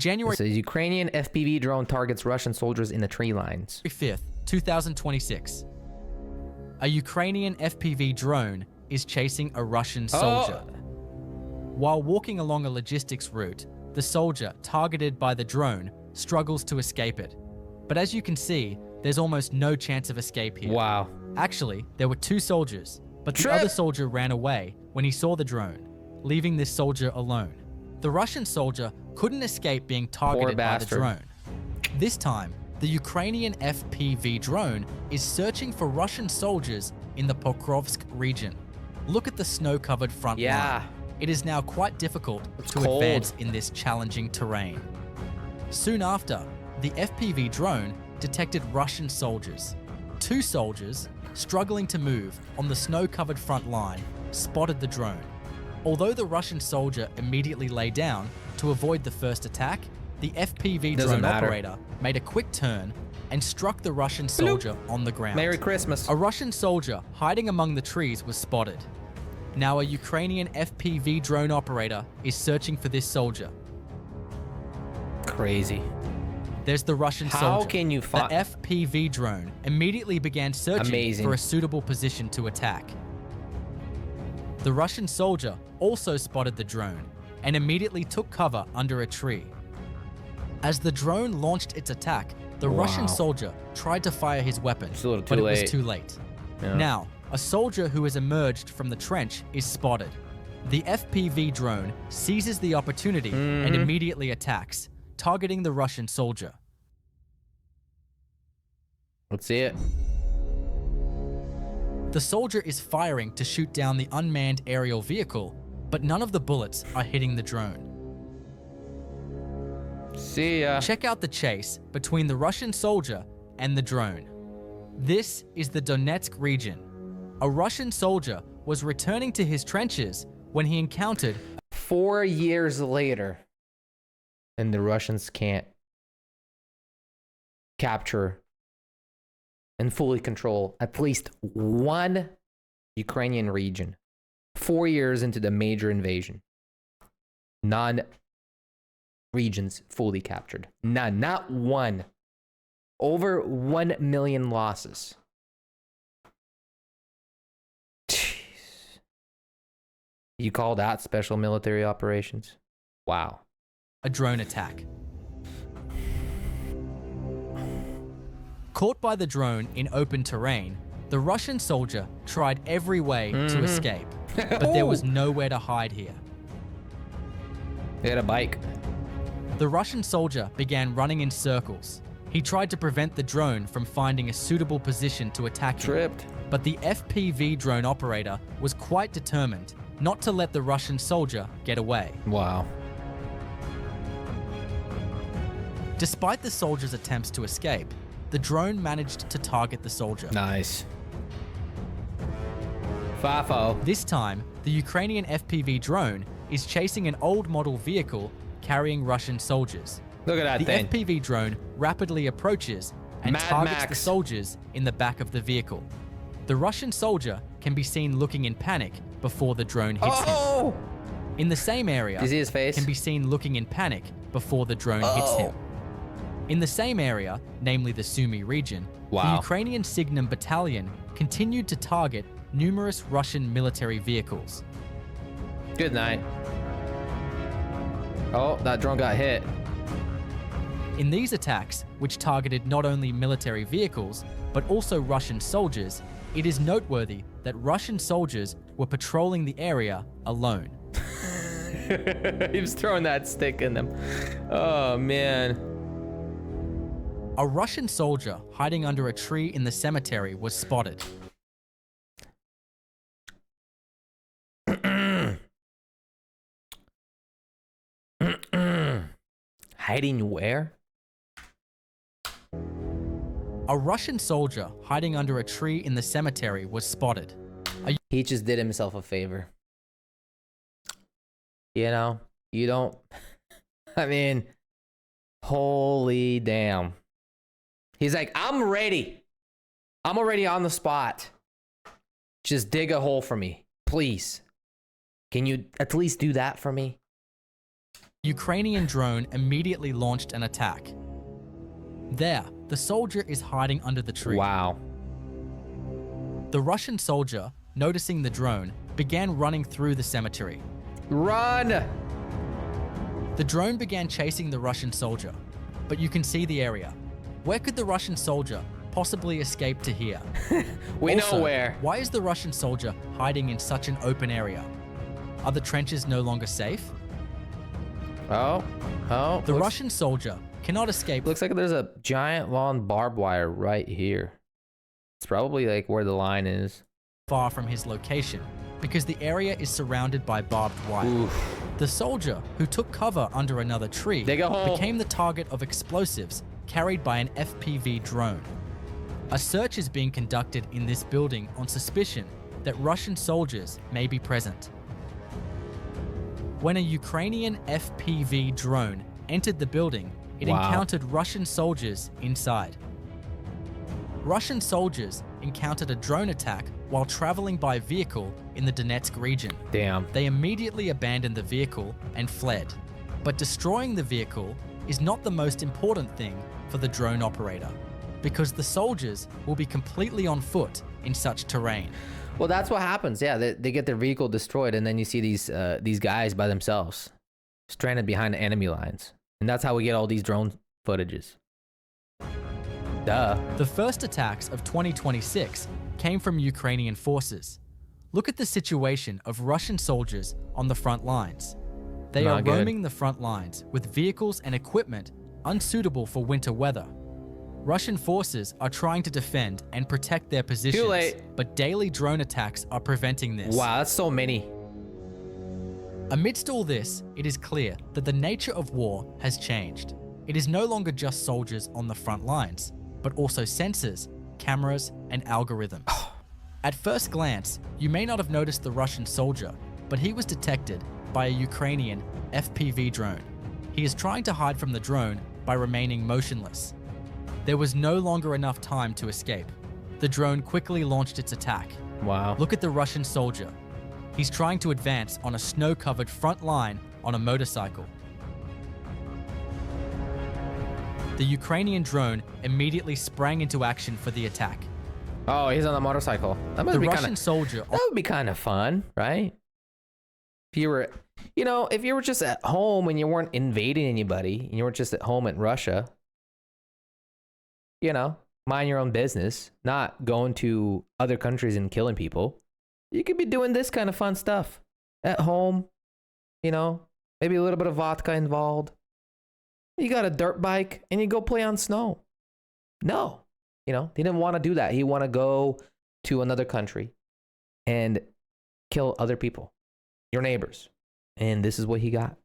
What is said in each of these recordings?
January It says Ukrainian FPV drone targets Russian soldiers in the tree lines. 5th, 2026. A Ukrainian FPV drone is chasing a Russian soldier. While walking along a logistics route, the soldier targeted by the drone struggles to escape it. But as you can see, there's almost no chance of escape here. Wow. Actually, there were 2 soldiers, but the other soldier ran away when he saw the drone, leaving this soldier alone. The Russian soldier couldn't escape being targeted by the drone. This time, the Ukrainian FPV drone is searching for Russian soldiers in the Pokrovsk region. Look at the snow-covered front line. It is now quite difficult to advance in this challenging terrain. Soon after, the FPV drone detected Russian soldiers. 2 soldiers, struggling to move on the snow-covered front line, spotted the drone. Although the Russian soldier immediately lay down to avoid the first attack, the FPV drone operator made a quick turn and struck the Russian soldier on the ground. Merry Christmas. A Russian soldier hiding among the trees was spotted. Now a Ukrainian FPV drone operator is searching for this soldier. Crazy. There's the Russian soldier. How can you find the FPV drone immediately began searching for a suitable position to attack. The Russian soldier also spotted the drone and immediately took cover under a tree. As the drone launched its attack, the Russian soldier tried to fire his weapon, but it was too late. Now, a soldier who has emerged from the trench is spotted. The FPV drone seizes the opportunity and immediately attacks, targeting the Russian soldier. Let's see it. The soldier is firing to shoot down the unmanned aerial vehicle, but none of the bullets are hitting the drone. See ya. Check out the chase between the Russian soldier and the drone. This is the Donetsk region. A Russian soldier was returning to his trenches when he encountered 4 years later, and the Russians can't capture and fully control at least one Ukrainian region. 4 years into the major invasion. None regions fully captured. None, not one. Over 1 million losses. Jeez. You call that special military operations? Wow. a drone attack. Caught by the drone in open terrain, the Russian soldier tried every way to escape, but there was nowhere to hide here. They had a bike. The Russian soldier began running in circles. He tried to prevent the drone from finding a suitable position to attack him. But the FPV drone operator was quite determined not to let the Russian soldier get away. Wow. Despite the soldier's attempts to escape, the drone managed to target the soldier. Nice. Fafo. This time, the Ukrainian FPV drone is chasing an old model vehicle carrying Russian soldiers. Look at that thing. The FPV drone rapidly approaches and targets the soldiers in the back of the vehicle. The Russian soldier can be seen looking in panic before the drone hits him. In the same area, you see his face? Can be seen looking in panic before the drone hits him. In the same area, namely the Sumy region, the Ukrainian Signum Battalion continued to target numerous Russian military vehicles. Good night. Oh, that drone got hit. In these attacks, which targeted not only military vehicles, but also Russian soldiers, it is noteworthy that Russian soldiers were patrolling the area alone. He was throwing that stick in them. Oh, man. A Russian soldier hiding under a tree in the cemetery was spotted. Hiding where? A Russian soldier hiding under a tree in the cemetery was spotted. He just did himself a favor. You know, you don't... I mean, holy damn. He's like, I'm ready. I'm already on the spot. Just dig a hole for me, please. Can you at least do that for me? Ukrainian drone immediately launched an attack. There, the soldier is hiding under the tree. Wow. The Russian soldier, noticing the drone, began running through the cemetery. Run! The drone began chasing the Russian soldier, but you can see the area. Where could the Russian soldier possibly escape to here? We Also, know where. Why is the Russian soldier hiding in such an open area? Are the trenches no longer safe? Oh. The Russian soldier cannot escape. Looks like there's a giant long barbed wire right here. It's probably like where the line is. Far from his location because the area is surrounded by barbed wire. Oof. The soldier, who took cover under another tree, Dig a hole. became the target of explosives carried by an FPV drone. A search is being conducted in this building on suspicion that Russian soldiers may be present. When a Ukrainian FPV drone entered the building, it encountered Russian soldiers inside. Russian soldiers encountered a drone attack while traveling by vehicle in the Donetsk region. Damn. They immediately abandoned the vehicle and fled. But destroying the vehicle is not the most important thing for the drone operator, because the soldiers will be completely on foot in such terrain. Well, that's what happens. Yeah, they get their vehicle destroyed, and then you see these guys by themselves, stranded behind the enemy lines. And that's how we get all these drone footages. Duh. The first attacks of 2026 came from Ukrainian forces. Look at the situation of Russian soldiers on the front lines. They are roaming the front lines with vehicles and equipment unsuitable for winter weather. Russian forces are trying to defend and protect their positions, Too late. but daily drone attacks are preventing this. Wow, that's so many. Amidst all this, it is clear that the nature of war has changed. It is no longer just soldiers on the front lines, but also sensors, cameras, and algorithms. At first glance, you may not have noticed the Russian soldier, but he was detected by a Ukrainian FPV drone. He is trying to hide from the drone by remaining motionless. There was no longer enough time to escape. The drone quickly launched its attack. Wow. Look at the Russian soldier. He's trying to advance on a snow-covered front line on a motorcycle. The Ukrainian drone immediately sprang into action for the attack. Oh, he's on a motorcycle. That The Russian soldier... That would be kind of fun, right? If you were, if you were just at home and you weren't invading anybody, and you were just at home in Russia, mind your own business, not going to other countries and killing people. You could be doing this kind of fun stuff at home, maybe a little bit of vodka involved. You got a dirt bike and you go play on snow. No, he didn't want to do that. He want to go to another country and kill other people, your neighbors. And this is what he got.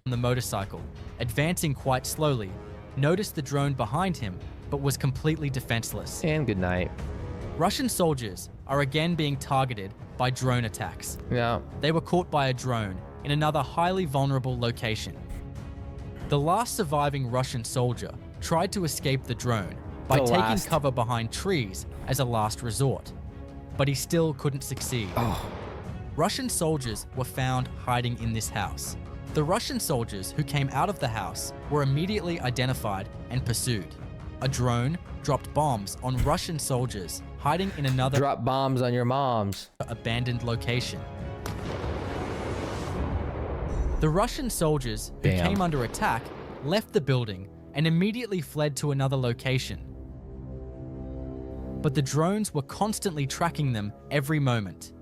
On the motorcycle, advancing quite slowly, noticed the drone behind him, but was completely defenseless. And good night. Russian soldiers are again being targeted by drone attacks. Yeah. They were caught by a drone in another highly vulnerable location. The last surviving Russian soldier tried to escape the drone by taking cover behind trees as a last resort, but he still couldn't succeed. Russian soldiers were found hiding in this house. The Russian soldiers who came out of the house were immediately identified and pursued. A drone dropped bombs on Russian soldiers hiding in another Drop bombs on your moms. abandoned location. The Russian soldiers who came under attack left the building and immediately fled to another location. But the drones were constantly tracking them every moment.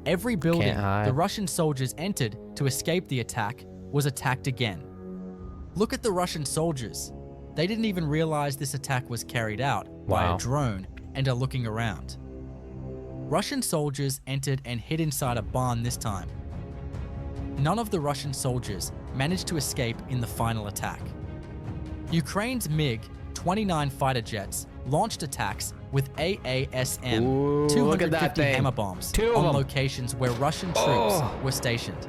Every building the Russian soldiers entered to escape the attack was attacked again. Look at the Russian soldiers. They didn't even realize this attack was carried out by a drone and are looking around. Russian soldiers entered and hid inside a barn this time. None of the Russian soldiers managed to escape in the final attack. Ukraine's MiG-29 fighter jets launched attacks with AASM 250 hammer bombs on locations where Russian troops were stationed.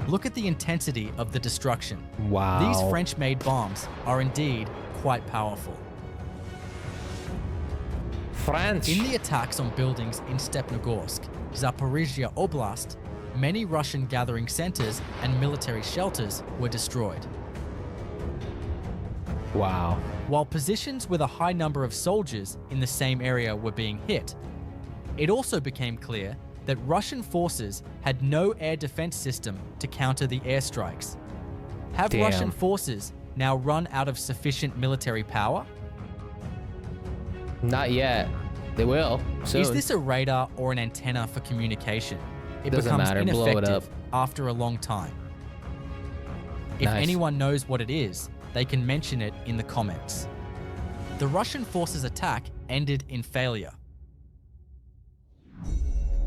Look at the intensity of the destruction. Wow. These French-made bombs are indeed quite powerful. French. In the attacks on buildings in Stepnogorsk, Zaporizhia Oblast, many Russian gathering centers and military shelters were destroyed. Wow. While positions with a high number of soldiers in the same area were being hit, it also became clear that Russian forces had no air defense system to counter the airstrikes. Have Damn. Russian forces now run out of sufficient military power? Not yet. They will soon. Is this a radar or an antenna for communication? It Doesn't becomes matter. Blow it up. ineffective after a long time. If Nice. anyone knows what it is, they can mention it in the comments. The Russian forces' attack ended in failure.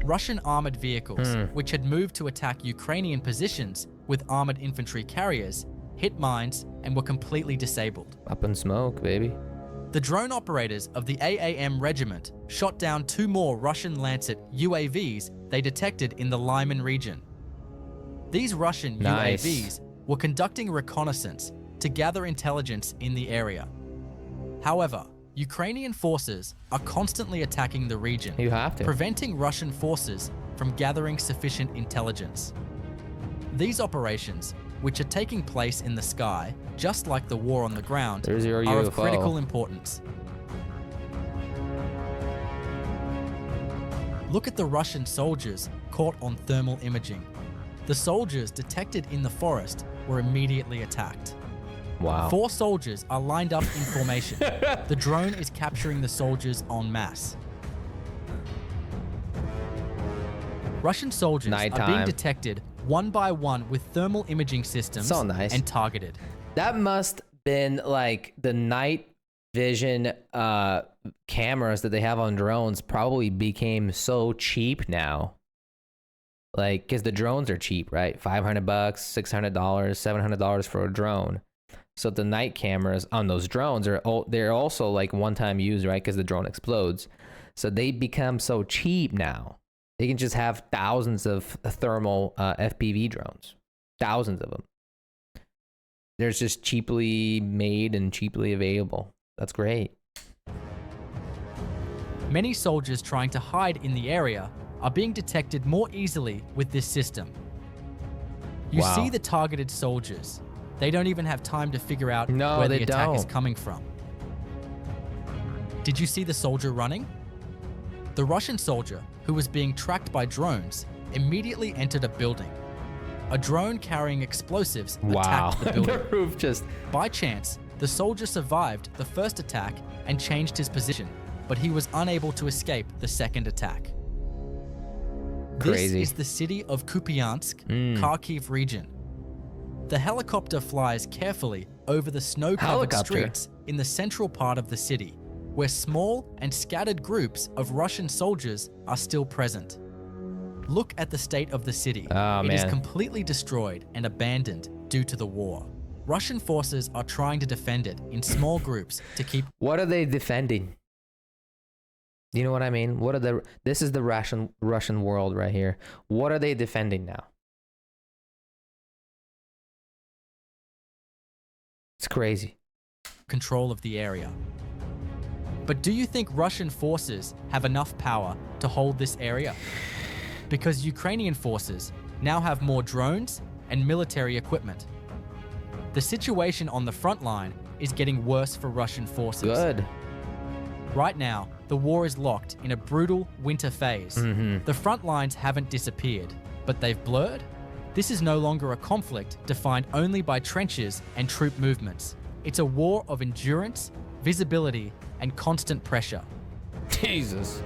Russian armored vehicles, which had moved to attack Ukrainian positions with armored infantry carriers, hit mines and were completely disabled. Up in smoke, baby. The drone operators of the AAM regiment shot down 2 more Russian Lancet UAVs they detected in the Lyman region. These Russian Nice. UAVs were conducting reconnaissance to gather intelligence in the area. However, Ukrainian forces are constantly attacking the region, You have to. preventing Russian forces from gathering sufficient intelligence. These operations, which are taking place in the sky, just like the war on the ground, There's your are of UFO. critical importance. Look at the Russian soldiers caught on thermal imaging. The soldiers detected in the forest were immediately attacked. Wow. 4 soldiers are lined up in formation. The drone is capturing the soldiers en masse. Russian soldiers are being Nighttime. detected one by one with thermal imaging systems So nice. and targeted. That must been like the night vision cameras that they have on drones probably became so cheap now. Like, because the drones are cheap, right? $500, $600, $700 for a drone. So the night cameras on those drones they're also like one-time use, right? Because the drone explodes. So they become so cheap now. They can just have thousands of thermal FPV drones, thousands of them. They're just cheaply made and cheaply available. That's great. Many soldiers trying to hide in the area are being detected more easily with this system. You Wow. see the targeted soldiers. They don't even have time to figure out No, where they the attack is don't. coming from. Did you see the soldier running? The Russian soldier, who was being tracked by drones, immediately entered a building. A drone carrying explosives Wow. attacked the building. The roof just... By chance, the soldier survived the first attack and changed his position, but he was unable to escape the second attack. Crazy. This is the city of Kupansk, Kharkiv region. The helicopter flies carefully over the snow-covered Helicopter? streets in the central part of the city, where small and scattered groups of Russian soldiers are still present. Look at the state of the city. Oh, It is man. completely destroyed and abandoned due to the war. Russian forces are trying to defend it in small groups to keep... What are they defending? You know what I mean? This is the Russian world right here. What are they defending now? It's crazy. control of the area. But do you think Russian forces have enough power to hold this area? Because Ukrainian forces now have more drones and military equipment. The situation on the front line is getting worse for Russian forces. Good. Right now, the war is locked in a brutal winter phase. The front lines haven't disappeared, but they've blurred. This is no longer a conflict defined only by trenches and troop movements. It's a war of endurance, visibility, and constant pressure. Jesus.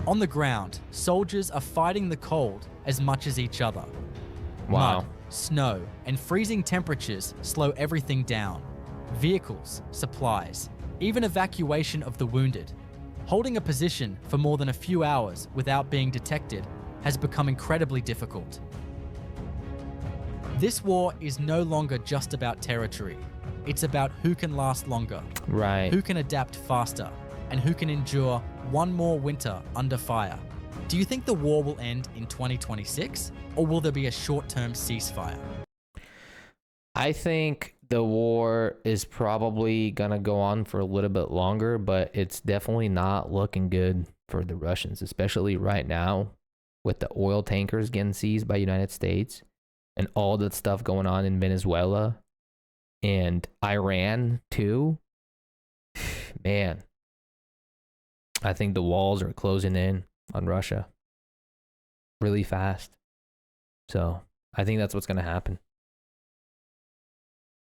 On the ground, soldiers are fighting the cold as much as each other. Wow. Mud, snow, and freezing temperatures slow everything down. Vehicles, supplies, even evacuation of the wounded. Holding a position for more than a few hours without being detected has become incredibly difficult. This war is no longer just about territory. It's about who can last longer, Right. who can adapt faster, and who can endure one more winter under fire. Do you think the war will end in 2026, or will there be a short-term ceasefire? I think the war is probably going to go on for a little bit longer, but it's definitely not looking good for the Russians, especially right now. with the oil tankers getting seized by United States and all that stuff going on in Venezuela and Iran too, man, I think the walls are closing in on Russia really fast. So I think that's what's going to happen.